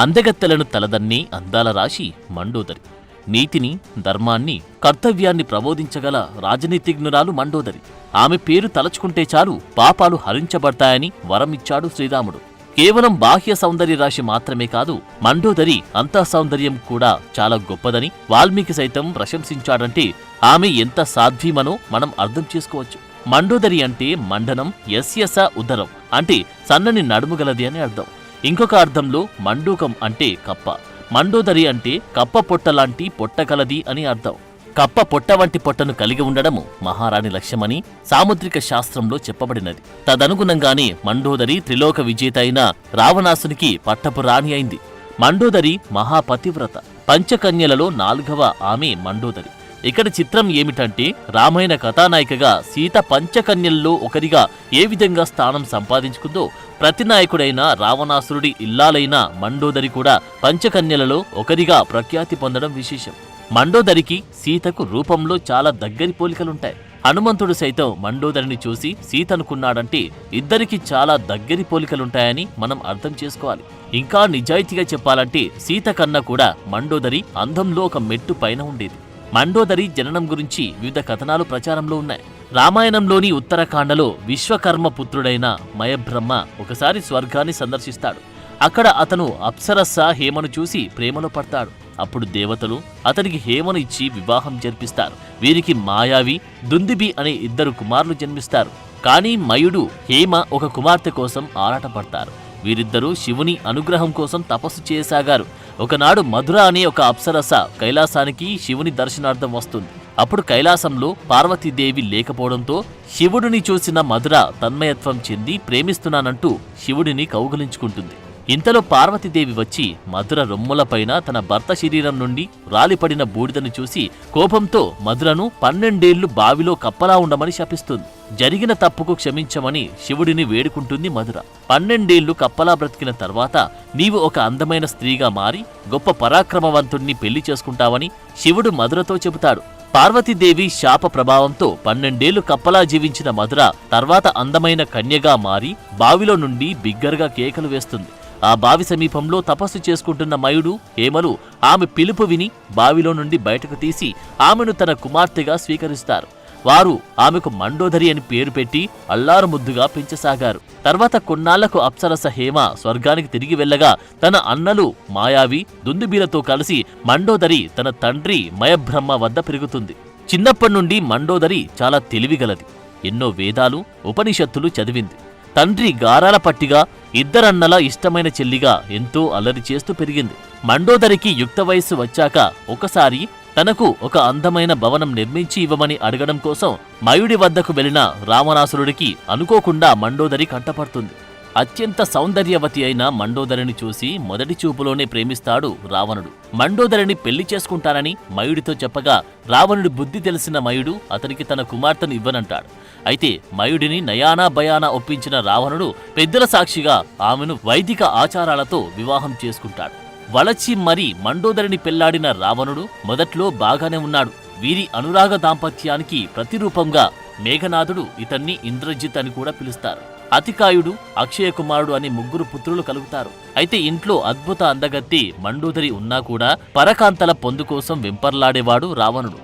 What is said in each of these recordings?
అందగత్తెలను తలదన్ని అందాల రాశి మండోదరి. నీతిని, ధర్మాన్ని, కర్తవ్యాన్ని ప్రబోధించగల రాజనీతిజ్ఞురాలు మండోదరి. ఆమె పేరు తలచుకుంటే చాలు పాపాలు హరించబడతాయని వరమిచ్చాడు శ్రీరాముడు. కేవలం బాహ్య సౌందర్య రాశి మాత్రమే కాదు, మండోదరి అంతఃసౌందర్యం కూడా చాలా గొప్పదని వాల్మీకి సైతం ప్రశంసించాడంటే ఆమె ఎంత సాధ్వీమనో మనం అర్థం చేసుకోవచ్చు. మండోదరి అంటే మండనం, యస్యస ఉదరం అంటే సన్నని నడుముగలది అని అర్థం. ఇంకొక అర్థంలో మండూకం అంటే కప్ప. మండోదరి అంటే కప్ప పొట్టలాంటి పొట్టగలది అని అర్థం. కప్ప పొట్ట వంటి పొట్టను కలిగి ఉండడము మహారాణి లక్ష్యమని సాముద్రిక శాస్త్రంలో చెప్పబడినది. తదనుగుణంగానే మండోదరి త్రిలోక విజేత అయిన రావణాసునికి పట్టపు రాణి అయింది. మండోదరి మహాపతివ్రత. పంచకన్యలలో 4వ ఆమె మండోదరి. ఇక్కడ చిత్రం ఏమిటంటే, రామాయణ కథానాయికగా సీత పంచకన్యల్లో ఒకరిగా ఏ విధంగా స్థానం సంపాదించుకుందో, ప్రతినాయకుడైన రావణాసురుడి ఇల్లాలైన మండోదరి కూడా పంచకన్యలలో ఒకరిగా ప్రఖ్యాతి పొందడం విశేషం. మండోదరికి సీతకు రూపంలో చాలా దగ్గరి పోలికలుంటాయి. హనుమంతుడు సైతం మండోదరిని చూసి సీతనుకున్నాడంటే ఇద్దరికి చాలా దగ్గరి పోలికలుంటాయని మనం అర్థం చేసుకోవాలి. ఇంకా నిజాయితీగా చెప్పాలంటే సీత కన్నా కూడా మండోదరి అందంలో ఒక మెట్టు పైన ఉండేది. మండోదరి జననం గురించి వివిధ కథనాలు ప్రచారంలో ఉన్నాయి. రామాయణంలోని ఉత్తరాఖండలో విశ్వకర్మ పుత్రుడైన మయబ్రహ్మ ఒకసారి స్వర్గాన్ని సందర్శిస్తాడు. అక్కడ అతను అప్సరస్స హేమను చూసి ప్రేమలో పడతాడు. అప్పుడు దేవతలు అతనికి హేమను ఇచ్చి వివాహం జరిపిస్తారు. వీరికి మాయావి, దుందిబి అనే 2 కుమారులు జన్మిస్తారు. కానీ మయుడు, హేమ ఒక కుమార్తె కోసం ఆరాటపడతారు. వీరిద్దరూ శివుని అనుగ్రహం కోసం తపస్సు చేయసాగారు. ఒకనాడు మధుర అనే ఒక అప్సరస కైలాసానికి శివుని దర్శనార్థం వస్తుంది. అప్పుడు కైలాసంలో పార్వతీదేవి లేకపోవడంతో శివుడిని చూసిన మధుర తన్మయత్వం చెంది ప్రేమిస్తున్నానంటూ శివుడిని కౌగిలించుకుంటుంది. ఇంతలో పార్వతీదేవి వచ్చి మధుర రొమ్ములపైన తన భర్త శరీరం నుండి రాలిపడిన బూడిదను చూసి కోపంతో మధురను 12 ఏళ్లు బావిలో కప్పలా ఉండమని శపిస్తుంది. జరిగిన తప్పుకు క్షమించమని శివుడిని వేడుకుంటుంది మధుర. 12 ఏళ్లు కప్పలా బ్రతికిన తర్వాత నీవు ఒక అందమైన స్త్రీగా మారి గొప్ప పరాక్రమవంతుణ్ణి పెళ్లి చేసుకుంటావని శివుడు మధురతో చెబుతాడు. పార్వతీదేవి శాప ప్రభావంతో 12 ఏళ్లు కప్పలా జీవించిన మధుర తర్వాత అందమైన కన్యగా మారి బావిలో నుండి బిగ్గరగా కేకలు వేస్తుంది. ఆ బావి సమీపంలో తపస్సు చేసుకుంటున్న మయుడు, హేమలు ఆమె పిలుపు విని బావిలో నుండి బయటకు తీసి ఆమెను తన కుమార్తెగా స్వీకరిస్తారు. వారు ఆమెకు మండోదరి అని పేరు పెట్టి అల్లారు ముద్దుగా పెంచసాగారు. తర్వాత కొన్నాళ్లకు అప్సరస హేమ స్వర్గానికి తిరిగి వెళ్ళగా తన అన్నలు మాయావి, దుందుబీలతో కలిసి మండోదరి తన తండ్రి మయబ్రహ్మ వద్ద పెరుగుతుంది. చిన్నప్పటి నుండి మండోదరి చాలా తెలివిగలది. ఎన్నో వేదాలు, ఉపనిషత్తులు చదివింది. తండ్రి గారాల పట్టిగా, 2 అన్నల ఇష్టమైన చెల్లిగా ఎంతో అల్లరి చేస్తూ పెరిగింది. మండోదరికి యుక్త వయస్సు వచ్చాక ఒకసారి తనకు ఒక అందమైన భవనం నిర్మించి ఇవ్వమని అడగడం కోసం మయుడి వద్దకు వెళ్లిన రావణాసురుడికి అనుకోకుండా మండోదరి కంటపడుతుంది. అత్యంత సౌందర్యవతి అయిన మండోదరిని చూసి మొదటి చూపులోనే ప్రేమిస్తాడు రావణుడు. మండోదరిని పెళ్లి చేసుకుంటానని మయుడితో చెప్పగా రావణుడి బుద్ధి తెలిసిన మయుడు అతనికి తన కుమార్తెను ఇవ్వనంటాడు. అయితే మయుడిని నయానా భయానా ఒప్పించిన రావణుడు పెద్దల సాక్షిగా ఆమెను వైదిక ఆచారాలతో వివాహం చేసుకుంటాడు. వలచి మరీ మండోదరిని పెళ్లాడిన రావణుడు మొదట్లో బాగానే ఉన్నాడు. వీరి అనురాగ దాంపత్యానికి ప్రతిరూపంగా మేఘనాథుడు, ఇతన్ని ఇంద్రజిత్ అని కూడా పిలుస్తారు. అతికాయుడు, అక్షయ కుమారుడు అనే 3 పుత్రులు కలుగుతారు. అయితే ఇంట్లో అద్భుత అందగత్తి మండోదరి ఉన్నా కూడా పరకాంతల పొందు కోసం వెంపర్లాడేవాడు రావణుడు.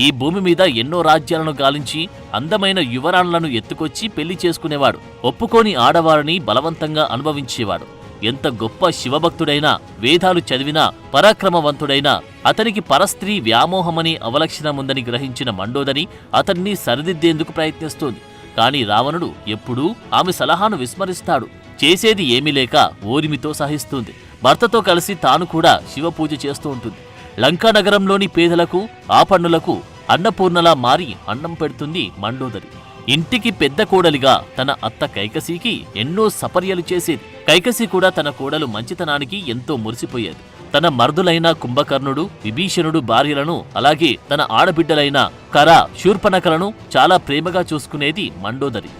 ఈ భూమి మీద ఎన్నో రాజ్యాలను గాలించి అందమైన యువరాణులను ఎత్తుకొచ్చి పెళ్లి చేసుకునేవాడు. ఒప్పుకోని ఆడవారిని బలవంతంగా అనుభవించేవాడు. ఎంత గొప్ప శివభక్తుడైనా, వేదాలు చదివినా, పరాక్రమవంతుడైనా అతనికి పరస్త్రీ వ్యామోహమనే అవలక్షణముందని గ్రహించిన మండోదరి అతన్ని సరిదిద్దేందుకు ప్రయత్నిస్తోంది. కాని రావణుడు ఎప్పుడూ ఆమె సలహాను విస్మరిస్తాడు. చేసేది ఏమీ లేక ఓరిమితో సహిస్తుంది. భర్తతో కలిసి తాను కూడా శివపూజ చేస్తూ ఉంటుంది. లంకానగరంలోని పేదలకు, ఆపన్నులకు అన్నపూర్ణలా మారి అన్నం పెడుతుంది మండోదరి. ఇంటికి పెద్ద కోడలిగా తన అత్త కైకసీకి ఎన్నో సపర్యలు చేసేది. కైకసీ కూడా తన కోడలు మంచితనానికి ఎంతో మురిసిపోయేది. తన మర్దులైన కుంభకర్ణుడు, విభీషణుడు భార్యలను, అలాగే తన ఆడబిడ్డలైన కర, శూర్పణఖలను చాలా ప్రేమగా చూసుకునేది మండోదరి.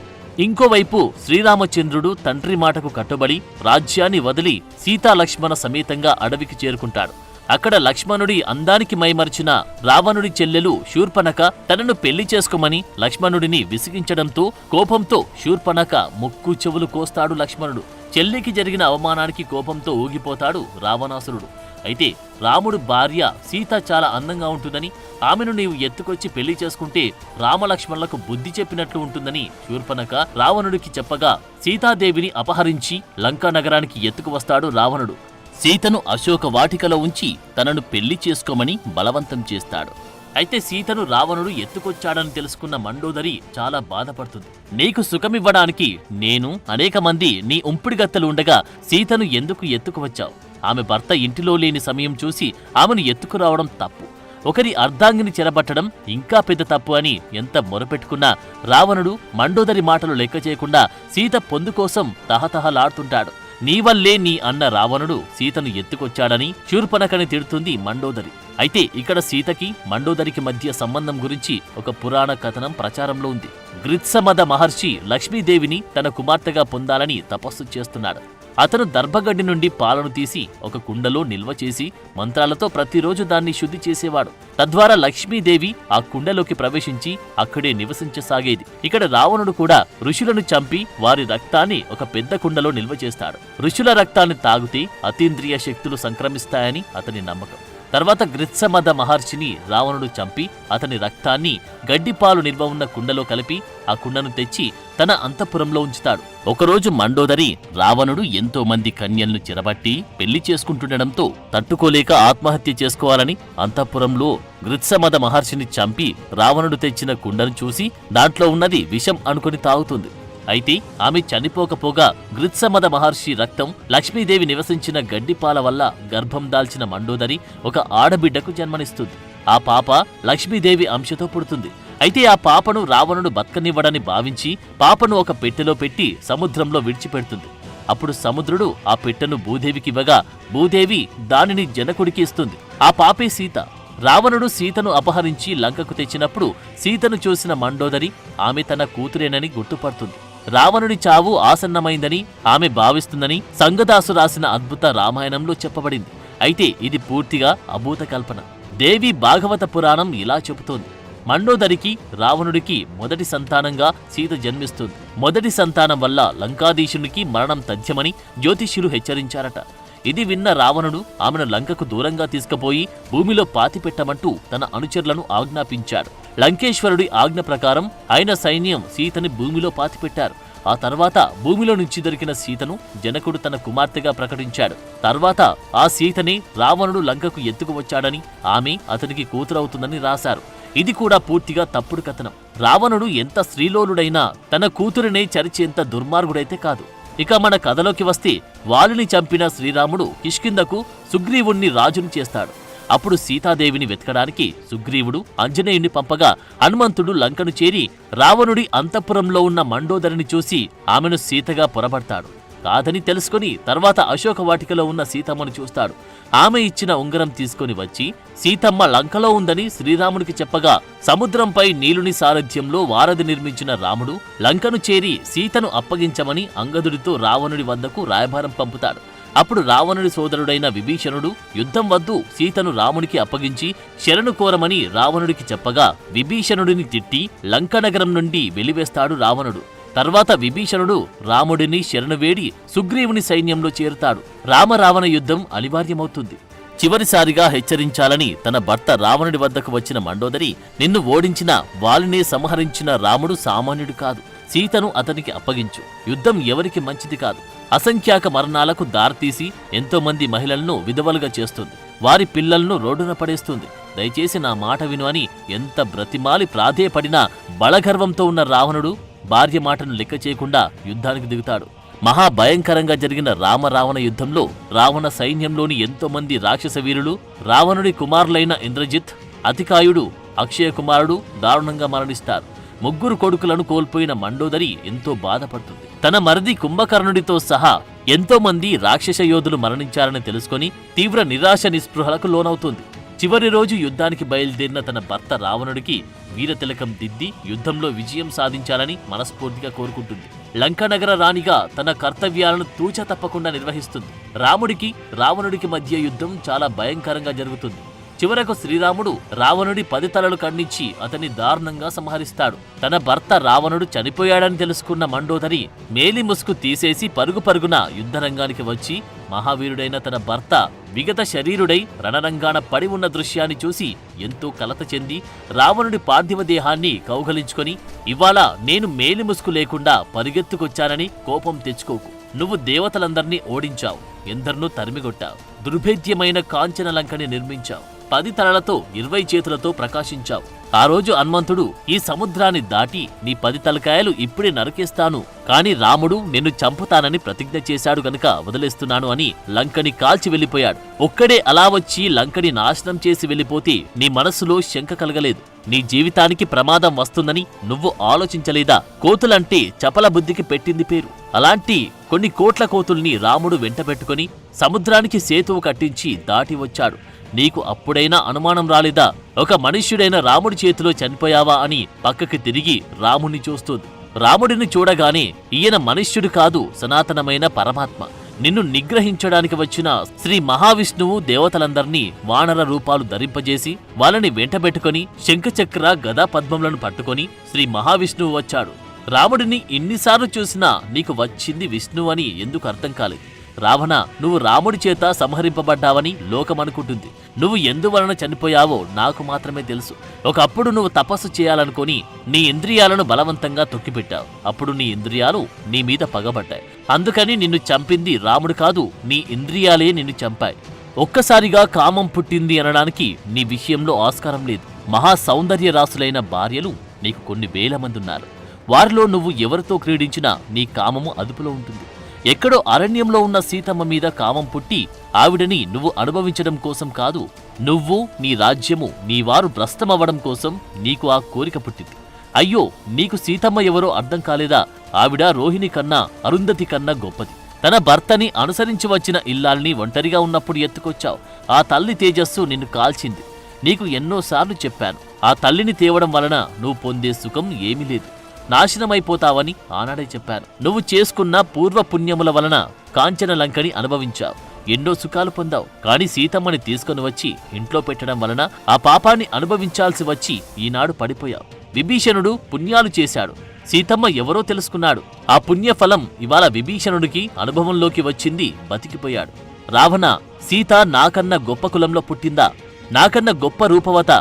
ఇంకోవైపు శ్రీరామచంద్రుడు తండ్రి మాటకు కట్టుబడి రాజ్యాన్ని వదిలి సీతాలక్ష్మణ సమేతంగా అడవికి చేరుకుంటాడు. అక్కడ లక్ష్మణుడి అందానికి మైమరిచిన రావణుడి చెల్లెలు శూర్పణఖ తనను పెళ్లి చేసుకోమని లక్ష్మణుడిని విసిగించడంతో కోపంతో శూర్పణఖ ముక్కు చెవులు కోస్తాడు లక్ష్మణుడు. చెల్లికి జరిగిన అవమానానికి కోపంతో ఊగిపోతాడు రావణాసురుడు. అయితే రాముడు భార్య సీత చాలా అందంగా ఉంటుందని, ఆమెను నీవు ఎత్తుకొచ్చి పెళ్లి చేసుకుంటే రామలక్ష్మణులకు బుద్ధి చెప్పినట్లు ఉంటుందని శూర్పణఖ రావణుడికి చెప్పగా సీతాదేవిని అపహరించి లంకా నగరానికి ఎత్తుకువస్తాడు రావణుడు. సీతను అశోక వాటికలో ఉంచి తనను పెళ్లి చేసుకోమని బలవంతం చేస్తాడు. అయితే సీతను రావణుడు ఎత్తుకొచ్చాడని తెలుసుకున్న మండోదరి చాలా బాధపడుతుంది. నీకు సుఖమివ్వడానికి నేను అనేక మంది నీ ఉంపుడుగత్తెలు ఉండగా సీతను ఎందుకు ఎత్తుకువచ్చావు? ఆమె భర్త ఇంటిలో లేని సమయం చూసి ఆమెను ఎత్తుకురావడం తప్పు. ఒకరి అర్ధాంగిని చెరబట్టడం ఇంకా పెద్ద తప్పు అని ఎంత మొరపెట్టుకున్నా రావణుడు మండోదరి మాటలు లెక్క చేయకుండా సీత పొందు కోసం తహతహలాడుతుంటాడు. నీ వల్లే నీ అన్న రావణుడు సీతను ఎత్తుకొచ్చాడని శూర్పణఖని తిడుతుంది మండోదరి. అయితే ఇక్కడ సీతకి మండోదరికి మధ్య సంబంధం గురించి ఒక పురాణ కథనం ప్రచారంలో ఉంది. గ్రిత్సమద మహర్షి లక్ష్మీదేవిని తన కుమార్తెగా పొందాలని తపస్సు చేస్తున్నాడు. అతను దర్భగడ్డి నుండి పాలను తీసి ఒక కుండలో నిల్వ చేసి మంత్రాలతో ప్రతిరోజు దాన్ని శుద్ధి చేసేవాడు. తద్వారా లక్ష్మీదేవి ఆ కుండలోకి ప్రవేశించి అక్కడే నివసించసాగేది. ఇక్కడ రావణుడు కూడా ఋషులను చంపి వారి రక్తాన్ని ఒక పెద్ద కుండలో నిల్వ చేస్తాడు. ఋషుల రక్తాన్ని తాగితే అతీంద్రియ శక్తులు సంక్రమిస్తాయని అతని నమ్మకం. తర్వాత గ్రిత్సమద మహర్షిని రావణుడు చంపి అతని రక్తాన్ని గడ్డిపాలు నిల్వ ఉన్న కుండలో కలిపి ఆ కుండను తెచ్చి తన అంతఃపురంలో ఉంచుతాడు. ఒకరోజు మండోదరి రావణుడు ఎంతో మంది కన్యలను చెరబట్టి పెళ్లి చేసుకుంటుండడంతో తట్టుకోలేక ఆత్మహత్య చేసుకోవాలని అంతఃపురంలో గ్రిత్సమద మహర్షిని చంపి రావణుడు తెచ్చిన కుండను చూసి దాంట్లో ఉన్నది విషం అనుకుని తాగుతుంది. అయితే ఆమె చనిపోకపోగా గ్రిత్సమద మహర్షి రక్తం లక్ష్మీదేవి నివసించిన గడ్డిపాల వల్ల గర్భం దాల్చిన మండోదరి ఒక ఆడబిడ్డకు జన్మనిస్తుంది. ఆ పాప లక్ష్మీదేవి అంశతో పుడుతుంది. అయితే ఆ పాపను రావణుడు బతకనివ్వడని భావించి పాపను ఒక పెట్టెలో పెట్టి సముద్రంలో విడిచిపెడుతుంది. అప్పుడు సముద్రుడు ఆ పెట్టెను భూదేవికివ్వగా భూదేవి దానిని జనకుడికి ఇస్తుంది. ఆ పాపే సీత. రావణుడు సీతను అపహరించి లంకకు తెచ్చినప్పుడు సీతను చూసిన మండోదరి ఆమె తన కూతురేనని గుర్తుపడుతుంది. రావణుడి చావు ఆసన్నమైందని ఆమె భావిస్తుందని సంగదాసు రాసిన అద్భుత రామాయణంలో చెప్పబడింది. అయితే ఇది పూర్తిగా అభూత కల్పన. దేవి భాగవత పురాణం ఇలా చెబుతోంది. మండోదరికి రావణుడికి మొదటి సంతానంగా సీత జన్మిస్తుంది. మొదటి సంతానం వల్ల లంకాధీశునికి మరణం తథ్యమని జ్యోతిష్యులు హెచ్చరించారట. ఇది విన్న రావణుడు ఆమెను లంకకు దూరంగా తీసుకుపోయి భూమిలో పాతిపెట్టమంటూ తన అనుచరులను ఆజ్ఞాపించాడు. లంకేశ్వరుడి ఆజ్ఞ ప్రకారం ఆయన సైన్యం సీతని భూమిలో పాతిపెట్టారు. ఆ తర్వాత భూమిలో నుంచి దొరికిన సీతను జనకుడు తన కుమార్తెగా ప్రకటించాడు. తర్వాత ఆ సీతని రావణుడు లంకకు ఎత్తుకువచ్చాడని ఆమె అతనికి కూతురవుతుందని రాశారు. ఇది కూడా పూర్తిగా తప్పుడు కథనం. రావణుడు ఎంత శ్రీలోలుడైనా తన కూతురినే చరిచేంత దుర్మార్గుడైతే కాదు. ఇక మన కథలోకి వస్తే వాలిని చంపిన శ్రీరాముడు కిష్కింధకు సుగ్రీవుణ్ణి రాజుని చేస్తాడు. అప్పుడు సీతాదేవిని వెతకడానికి సుగ్రీవుడు ఆంజనేయుణ్ణి పంపగా హనుమంతుడు లంకను చేరి రావణుడి అంతఃపురంలో ఉన్న మండోదరిని చూసి ఆమెను సీతగా పొరబడతాడు. కాదని తెలుసుకుని తర్వాత అశోక వాటికలో ఉన్న సీతమ్మను చూస్తాడు. ఆమె ఇచ్చిన ఉంగరం తీసుకుని వచ్చి సీతమ్మ లంకలో ఉందని శ్రీరాముడికి చెప్పగా సముద్రంపై నీలుని సారథ్యంలో వారధి నిర్మించిన రాముడు లంకను చేరి సీతను అప్పగించమని అంగదుడితో రావణుడి వద్దకు రాయబారం పంపుతాడు. అప్పుడు రావణుడి సోదరుడైన విభీషణుడు యుద్ధం వద్దు, సీతను రాముడికి అప్పగించి శరణు కోరమని రావణుడికి చెప్పగా విభీషణుడిని తిట్టి లంకనగరం నుండి వెలివేస్తాడు రావణుడు. తర్వాత విభీషణుడు రాముడిని శరణువేడి సుగ్రీవుని సైన్యంలో చేరుతాడు. రామరావణ యుద్ధం అనివార్యమవుతుంది. చివరిసారిగా హెచ్చరించాలని తన భర్త రావణుడి వద్దకు వచ్చిన మండోదరి నిన్ను ఓడించిన వాలినే సంహరించిన రాముడు సామాన్యుడు కాదు. సీతను అతనికి అప్పగించు. యుద్ధం ఎవరికి మంచిది కాదు. అసంఖ్యాక మరణాలకు దారితీసి ఎంతో మంది మహిళలను విధవలుగా చేస్తుంది. వారి పిల్లలను రోడ్డున పడేస్తుంది. దయచేసి నా మాట విను అని ఎంత బ్రతిమాలి ప్రాధేయపడినా బలగర్వంతో ఉన్న రావణుడు భార్య మాటను లెక్క చేయకుండా యుద్ధానికి దిగుతాడు. మహాభయంకరంగా జరిగిన రామరావణ యుద్ధంలో రావణ సైన్యంలోని ఎంతో మంది రాక్షస వీరులు, రావణుడి కుమారులైన ఇంద్రజిత్, అతికాయుడు, అక్షయ కుమారుడు దారుణంగా మరణిస్తారు. ముగ్గురు కొడుకులను కోల్పోయిన మండోదరి ఎంతో బాధపడుతుంది. తన మరిది కుంభకర్ణుడితో సహా ఎంతో మంది రాక్షస యోధులు మరణించారని తెలుసుకుని తీవ్ర నిరాశ నిస్పృహలకు లోనవుతుంది. చివరి రోజు యుద్ధానికి బయలుదేరిన తన భర్త రావణుడికి వీరతిలకం దిద్ది యుద్ధంలో విజయం సాధించాలని మనస్ఫూర్తిగా కోరుకుంటుంది. లంకానగర రాణిగా తన కర్తవ్యాలను తూచా తప్పకుండా నిర్వహిస్తుంది. రాముడికి రావణుడికి మధ్య యుద్ధం చాలా భయంకరంగా జరుగుతుంది. చివరకు శ్రీరాముడు రావణుడి 10 తలలు ఖండించి అతన్ని దారుణంగా సంహరిస్తాడు. తన భర్త రావణుడు చనిపోయాడని తెలుసుకున్న మండోదరి మేలి ముసుగు తీసేసి పరుగున యుద్ధరంగానికి వచ్చి మహావీరుడైన తన భర్త విగత శరీరుడై రణరంగాన పడి ఉన్న దృశ్యాన్ని చూసి ఎంతో కలత చెంది రావణుడి పార్థివ దేహాన్ని కౌగలించుకొని, ఇవాళ నేను మేలి ముసుగు లేకుండా పరిగెత్తుకొచ్చానని కోపం తెచ్చుకోకు. నువ్వు దేవతలందర్నీ ఓడించావు, ఎందరినూ తరిమిగొట్టావు, దుర్భేద్యమైన కాంచన లంకని నిర్మించావు, 10 తలలతో 20 చేతులతో ప్రకాశించావు. ఆ రోజు హనుమంతుడు ఈ సముద్రాన్ని దాటి నీ 10 తలకాయలు ఇప్పుడే నరికేస్తాను, కాని రాముడు నిన్ను చంపుతానని ప్రతిజ్ఞ చేశాడు గనుక వదిలేస్తున్నాను అని లంకని కాల్చి వెళ్లిపోయాడు. ఒక్కడే అలా వచ్చి లంకని నాశనం చేసి వెళ్లిపోతే నీ మనస్సులో శంక కలగలేదు. నీ జీవితానికి ప్రమాదం వస్తుందని నువ్వు ఆలోచించలేదా? కోతులంటే చపల బుద్ధికి పెట్టింది పేరు. అలాంటి కొన్ని కోట్ల కోతుల్ని రాముడు వెంటబెట్టుకుని సముద్రానికి సేతువు కట్టించి దాటి వచ్చాడు. నీకు అప్పుడైనా అనుమానం రాలేదా? ఒక మనుష్యుడైన రాముడి చేతిలో చనిపోయావా అని పక్కకి తిరిగి రాముణ్ణి చూస్తుంది. రాముడిని చూడగానే ఈయన మనుష్యుడు కాదు, సనాతనమైన పరమాత్మ. నిన్ను నిగ్రహించడానికి వచ్చిన శ్రీ మహావిష్ణువు దేవతలందర్నీ వానర రూపాలు ధరింపజేసి వాళ్ళని వెంటబెట్టుకుని శంఖచక్ర గదా పద్మములను పట్టుకొని శ్రీ మహావిష్ణువు వచ్చాడు. రాముడిని ఇన్నిసార్లు చూసినా నీకు వచ్చింది విష్ణువు అని ఎందుకు అర్థం కాలేదు? రావణ, నువ్వు రాముడి చేత సంహరింపబడ్డావని లోకమనుకుంటుంది. నువ్వు ఎందువలన చనిపోయావో నాకు మాత్రమే తెలుసు. ఒకప్పుడు నువ్వు తపస్సు చేయాలనుకుని నీ ఇంద్రియాలను బలవంతంగా తొక్కిపెట్టావు. అప్పుడు నీ ఇంద్రియాలు నీ మీద పగబడ్డాయి. అందుకని నిన్ను చంపింది రాముడు కాదు, నీ ఇంద్రియాలే నిన్ను చంపాయి. ఒక్కసారిగా కామం పుట్టింది అనడానికి నీ విషయంలో ఆస్కారం లేదు. మహా సౌందర్య రాసులైన భార్యలు నీకు కొన్ని వేల మంది ఉన్నారు. వారిలో నువ్వు ఎవరితో క్రీడించినా నీ కామము అదుపులో ఉంటుంది. ఎక్కడో అరణ్యంలో ఉన్న సీతమ్మ మీద కామం పుట్టి ఆవిడని నువ్వు అనుభవించడం కోసం కాదు, నువ్వు నీ రాజ్యము నీవారు భ్రష్టమవ్వడం కోసం నీకు ఆ కోరిక పుట్టింది. అయ్యో, నీకు సీతమ్మ ఎవరో అర్థం కాలేదా? ఆవిడ రోహిణి కన్నా అరుంధతి కన్నా గొప్పది. తన భర్తని అనుసరించి వచ్చిన ఇల్లాల్ని ఒంటరిగా ఉన్నప్పుడు ఎత్తుకొచ్చావు. ఆ తల్లి తేజస్సు నిన్ను కాల్చింది. నీకు ఎన్నోసార్లు చెప్పాను, ఆ తల్లిని తేవడం వలన నువ్వు పొందే సుఖం ఏమీ లేదు, నాశనమైపోతావని ఆనాడే చెప్పాను. నువ్వు చేసుకున్న పూర్వపుణ్యముల వలన కాంచన లంకని అనుభవించావు, ఎన్నో సుఖాలు పొందావు. కాని సీతమ్మని తీసుకుని వచ్చి ఇంట్లో పెట్టడం వలన ఆ పాపాన్ని అనుభవించాల్సి వచ్చి ఈనాడు పడిపోయావు. విభీషణుడు పుణ్యాలు చేశాడు, సీతమ్మ ఎవరో తెలుసుకున్నాడు. ఆ పుణ్యఫలం ఇవాళ విభీషణుడికి అనుభవంలోకి వచ్చింది, బతికిపోయాడు. రావణ, సీత నాకన్నా గొప్ప కులంలో పుట్టిందా? నాకన్నా గొప్ప రూపవత?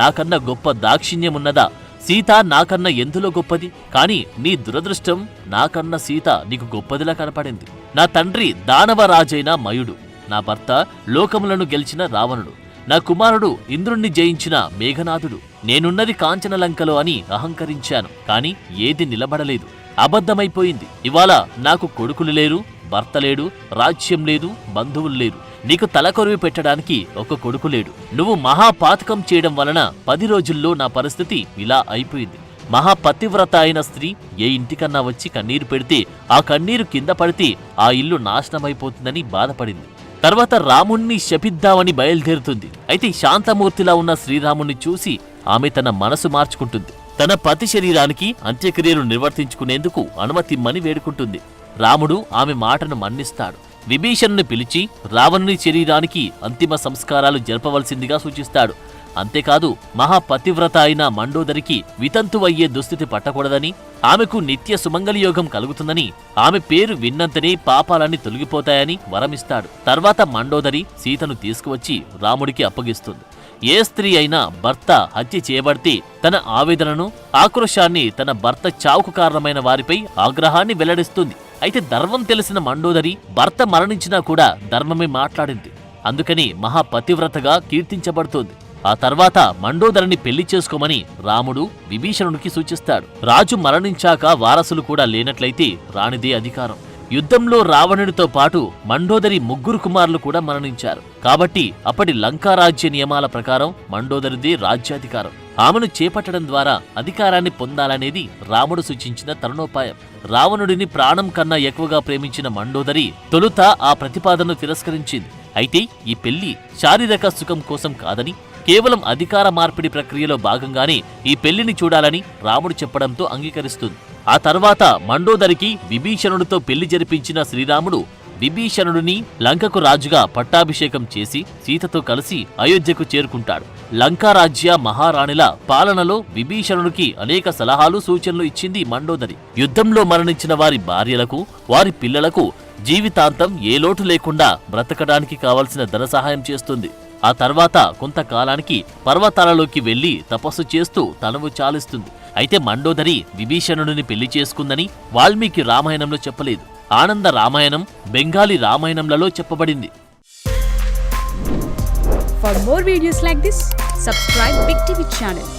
నాకన్నా గొప్ప దాక్షిణ్యమున్నదా? సీత నాకన్నా ఎందులో గొప్పది? కాని నీ దురదృష్టం, నాకన్నా సీత నీకు గొప్పదిలా కనపడింది. నా తండ్రి దానవరాజైన మయుడు, నా భర్త లోకములను గెలిచిన రావణుడు, నా కుమారుడు ఇంద్రుణ్ణి జయించిన మేఘనాథుడు. నేనున్నది కాంచనలంకలో అని అహంకరించాను, కాని ఏది నిలబడలేదు, అబద్ధమైపోయింది. ఇవాళ నాకు కొడుకులు లేరు, భర్త లేడు, రాజ్యం లేదు, బంధువులు లేరు. నీకు తలకొరివి పెట్టడానికి ఒక కొడుకు లేడు. నువ్వు మహాపాతకం చేయడం వలన 10 రోజుల్లో నా పరిస్థితి ఇలా అయిపోయింది. మహాపతివ్రత అయిన స్త్రీ ఏ ఇంటికన్నా వచ్చి కన్నీరు పెడితే ఆ కన్నీరు కింద పడితే ఆ ఇల్లు నాశనమైపోతుందని బాధపడింది. తర్వాత రాముణ్ణి శపిద్దామని బయలుదేరుతుంది. అయితే శాంతమూర్తిలా ఉన్న శ్రీరాముణ్ణి చూసి ఆమె తన మనసు మార్చుకుంటుంది. తన పతి శరీరానికి అంత్యక్రియలు నిర్వర్తించుకునేందుకు అనుమతిమ్మని వేడుకుంటుంది. రాముడు ఆమె మాటను మన్నిస్తాడు. విభీషణుని పిలిచి రావణుని శరీరానికి అంతిమ సంస్కారాలు జరపవలసిందిగా సూచిస్తాడు. అంతేకాదు, మహాపతివ్రత అయిన మండోదరికి వితంతువయ్యే దుస్థితి పట్టకూడదని, ఆమెకు నిత్య సుమంగళయోగం కలుగుతుందని, ఆమె పేరు విన్నంతనే పాపాలన్నీ తొలగిపోతాయని వరమిస్తాడు. తర్వాత మండోదరి సీతను తీసుకువచ్చి రాముడికి అప్పగిస్తుంది. ఏ స్త్రీ అయినా భర్త హత్య చేయబడితే తన ఆవేదనను, ఆక్రోశాన్ని తన భర్త చావుకు కారణమైన వారిపై ఆగ్రహాన్ని వెల్లడిస్తుంది. అయితే ధర్మం తెలిసిన మండోదరి భర్త మరణించినా కూడా ధర్మమే మాట్లాడింది. అందుకని మహాపతివ్రతగా కీర్తించబడుతోంది. ఆ తర్వాత మండోదరిని పెళ్లి చేసుకోమని రాముడు విభీషణుడికి సూచిస్తాడు. రాజు మరణించాక వారసులు కూడా లేనట్లయితే రాణిదే అధికారం. యుద్ధంలో రావణుడితో పాటు మండోదరి 3 కుమారులు కూడా మరణించారు. కాబట్టి అప్పటి లంకారాజ్య నియమాల ప్రకారం మండోదరిదే రాజ్యాధికారం. ఆమెను చేపట్టడం ద్వారా అధికారాన్ని పొందాలనేది రాముడు సూచించిన తరుణోపాయం. రావణుడిని ప్రాణం కన్నా ఎక్కువగా ప్రేమించిన మండోదరి తొలుత ఆ ప్రతిపాదనను తిరస్కరించింది. అయితే ఈ పెళ్లి శారీరక సుఖం కోసం కాదని, కేవలం అధికార మార్పిడి ప్రక్రియలో భాగంగానే ఈ పెళ్లిని చూడాలని రాముడు చెప్పడంతో అంగీకరిస్తుంది. ఆ తర్వాత మండోదరికి విభీషణుడితో పెళ్లి జరిపించిన శ్రీరాముడు విభీషణుడిని లంకకు రాజుగా పట్టాభిషేకం చేసి సీతతో కలిసి అయోధ్యకు చేరుకుంటాడు. లంకారాజ్య మహారాణిల పాలనలో విభీషణుడికి అనేక సలహాలు సూచనలు ఇచ్చింది మండోదరి. యుద్ధంలో మరణించిన వారి భార్యలకు వారి పిల్లలకు జీవితాంతం ఏ లోటు లేకుండా బ్రతకడానికి కావలసిన ధన సహాయం చేస్తుంది. ఆ తర్వాత కొంతకాలానికి పర్వతాలలోకి వెళ్లి తపస్సు చేస్తూ తనువు చాలిస్తుంది. అయితే మండోదరి విభీషణుడిని పెళ్లి చేసుకుందని వాల్మీకి రామాయణంలో చెప్పలేదు. ఆనంద రామాయణం, బెంగాలీ రామాయణంలలో చెప్పబడింది. For more videos like this, subscribe Big TV channel.